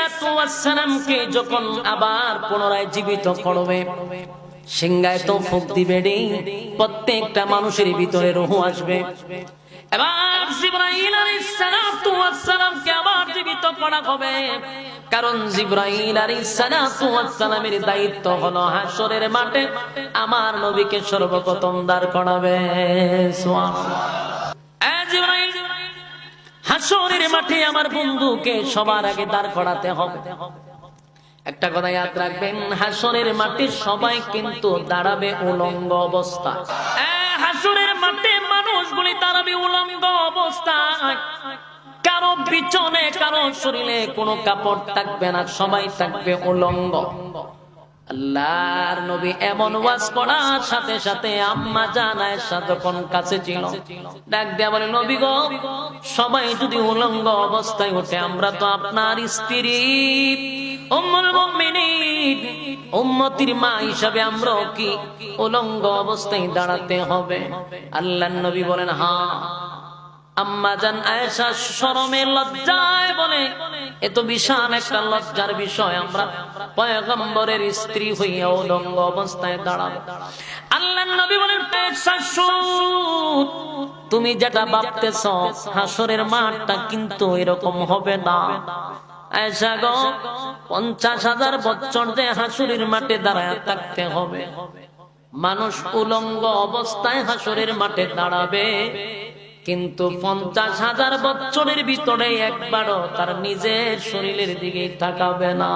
সালাতু ওয়াস সালামকে যখন আবার পুনরায় জীবিত করবে, সিংহায় তো ফুঁক দিবে রে, প্রত্যেকটা মানুষের ভিতরে রূহ আসবে। এবার জিবরাইল আলাইহিস সালাতু ওয়াস সালামকে আবার জীবিত করা হবে, কারণ জিবরাইল আলাইহিস সালাতু ওয়াস সালামের দায়িত্ব হলো হাশরের মাঠে আমার নবীকে সর্বপ্রথম দাঁড় করাবে। সুবহানাল্লাহ। জিবরাইল, হাশরের মাঠে আমার বন্ধুকে সবার আগে দাঁড় করাতে হবে। একটা কথা ইয়াদ রাখবেন, হাশরের মাঠে সবাই কিন্তু দাঁড়াবে উলঙ্গ অবস্থায়। হাশরের মাঠে মানুষগুলি দাঁড়াবে উলঙ্গ অবস্থায়, কারো পিছনে কারো শরীরে কোনো কাপড় থাকবে না, সবাই থাকবে উলঙ্গ। আল্লাহর নবী এমন ওয়াজ করার সাথে সাথে আম্মা জান আয়েশা যখন কাছে ছিল, ডাক দেয়া বলে, নবী গো, সবাই যদি উলঙ্গ অবস্থায় ওঠে, আমরা তো আপনার স্ত্রী উম্মুল মুমিনিন, উম্মতির মা হিসাবে আমরা কি উলঙ্গ অবস্থায় দাঁড়াতে হবে? আল্লাহর নবী বলেন, হ্যাঁ। আম্মা জান আয়েশা শরমে লজ্জায় বলে, এত বিশাল একটা লজ্জার বিষয়, আমরা পয়গম্বরের স্ত্রী হইয়া উলঙ্গ অবস্থায় দাঁড়াবো? আল্লাহর নবী বলেন, আয়েশা শুন, তুমি যেটা ভাবতেছ হাশরের মাঠটা কিন্তু এরকম হবে না। আয়েশা গো, 50,000 বছর যে হাশরের মাঠে দাঁড়ায় থাকতে হবে, মানুষ উলঙ্গ অবস্থায় হাশরের মাঠে দাঁড়াবে, কিন্তু 50,000 বছরের ভিতরে একবারও তার নিজের শরীরের দিকে তাকাবে না।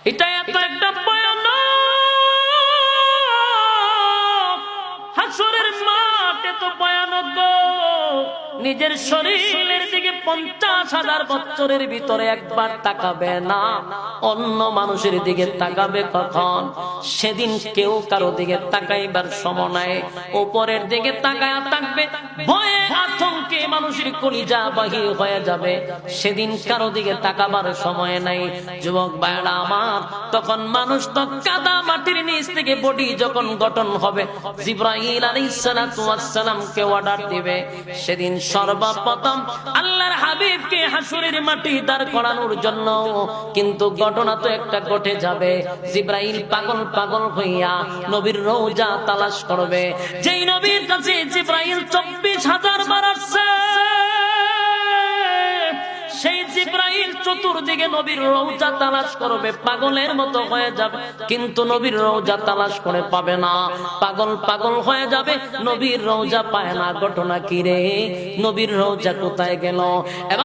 এটা এত একটা ভয়ানক, হাশরের মাঠ এত ভয়ানক, নিজের শরীরের দিকে 50,000 বছরের ভিতরে একবার তাকাবে না, অন্য মানুষের দিকে তাকাবে কখন? সেদিন কেউ কারো দিকে তাকাইবার সময় নাই, উপরের দিকে তাকায়া থাকবে, ভয়ে আতঙ্কে মানুষের কলিজা বাহির হয়ে যাবে, সেদিন কারো দিকে তাকাবার সময় নাই। যুবক ভাইরা আমার, তখন মানুষ তো কাদা মাটির নিচ থেকে বডি যখন গঠন হবে, জিবরাইল আলাইহিস সালাতু ওয়াস সালামকে অর্ডার দিবে, সেদিন সর্বপ্রথম আল্লাহর হাবিবকে হাশরের মাঠে দাঁড় করানোর জন্য কিন্তু ঘটনা তো একটা ঘটে যাবে। জিবরাইল পাগল পাগল হইয়া নবীর রওজা তালাশ করবে, যেই নবীর কাছে জিবরাইল 24,000 বার আসছে, সেই জিবরাইল চতুর্দিকে নবীর রওজা তালাশ করবে, পাগলের মতো হয়ে যাবে, কিন্তু নবীর রওজা তালাশ করে পাবে না, পাগল পাগল হয়ে যাবে, নবীর রওজা পায় না। ঘটনা কি রে? নবীর রওজা কোথায় গেল?